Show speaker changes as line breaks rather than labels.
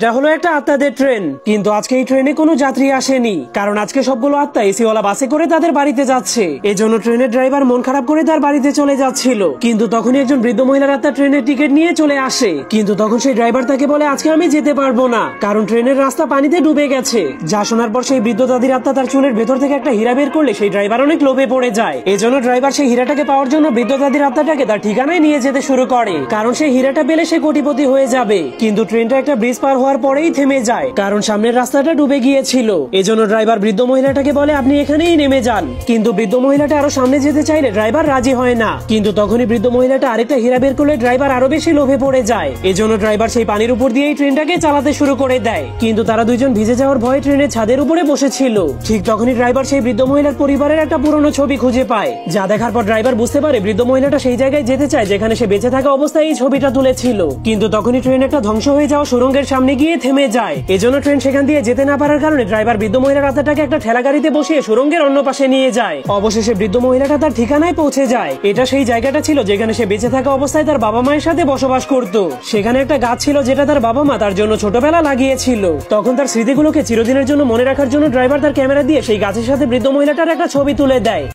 এটা হলো একটা আত্মাদের ট্রেন, কিন্তু আজকে এই ট্রেনে কোনো যাত্রী আসেনি, কারণ আজকে সবগুলো আত্মা এসিওয়ালা বাসে করে তাদের বাড়িতে যাচ্ছে। এজন্য ট্রেনের ড্রাইভার মন খারাপ করে তার বাড়িতে চলে যাচ্ছিল, কিন্তু তখনই একজন বৃদ্ধ মহিলার আত্মা ট্রেনের টিকিট নিয়ে চলে আসে। কিন্তু তখন সেই ড্রাইভার তাকে বলে, আজকে আমি যেতে পারবো না, কারণ ট্রেনের রাস্তা পানিতে ডুবে গেছে। যা শোনার পর সেই বৃদ্ধ দাদির আত্মা তার চুলের ভেতর থেকে একটা হীরা বের করলে সেই ড্রাইভার অনেক লোভে পড়ে যায়। এজন্য ড্রাইভার সেই হীরাটাকে পাওয়ার জন্য বৃদ্ধ দাদির আত্মাটাকে তার ঠিকানায় নিয়ে যেতে শুরু করে, কারণ সেই হীরাটা পেলে সে কোটিপতি হয়ে যাবে। কিন্তু ট্রেনটা একটা ব্রিজ পার হওয়ার পরেই থেমে যায়, কারণ সামনের রাস্তাটা ডুবে গিয়েছিল। এজন্য ড্রাইভার বৃদ্ধ মহিলাটাকে বলে, আপনি এখানেই নেমে যান। কিন্তু বৃদ্ধ মহিলাটা আরো সামনে যেতে চাইলে ড্রাইভার রাজি হয় না। কিন্তু তখনই বৃদ্ধ মহিলাটা আরেকটা হীরা বের করলে ড্রাইভার আরো বেশি লোভে পড়ে যায়। এজন্য ড্রাইভার সেই পানির উপর দিয়েই ট্রেনটাকে চালাতে শুরু করে দেয়। কিন্তু তারা দুইজন ভিজে যাওয়ার ভয়ে ট্রেনের ছাদের উপরে বসেছিল। ঠিক তখনই ড্রাইভার সেই বৃদ্ধ মহিলার পরিবারের একটা পুরনো ছবি খুঁজে পায়, যা দেখার পর ড্রাইভার বুঝতে পারে বৃদ্ধ মহিলাটা সেই জায়গায় যেতে চায় যেখানে সে বেঁচে থাকা অবস্থায় এই ছবিটা তুলেছিল। কিন্তু তখনই ট্রেন একটা ধ্বংস হয়ে যাওয়া সুড়ঙ্গের সামনে গিয়ে থেমে যায়। এজন্য ট্রেন সেখান দিয়ে যেতে না পারার কারণে ড্রাইভার বৃদ্ধ মহিলার আত্মাটাকে একটা ঠেলা গাড়িতে বসিয়ে সুড়ঙ্গের অন্য পাশে নিয়ে যায়। অবশেষে বৃদ্ধ মহিলাটা তার ঠিকানায় পৌঁছে যায়। এটা সেই জায়গাটা ছিল যেখানে সে বেঁচে থাকা অবস্থায় তার বাবা মায়ের সাথে বসবাস করত। সেখানে একটা গাছ ছিল যেটা তার বাবা মা তার জন্য ছোটবেলা লাগিয়েছিল। তখন তার স্মৃতিগুলোকে চিরদিনের জন্য মনে রাখার জন্য ড্রাইভার তার ক্যামেরা দিয়ে সেই গাছের সাথে বৃদ্ধ মহিলাটার একটা ছবি তুলে দেয়।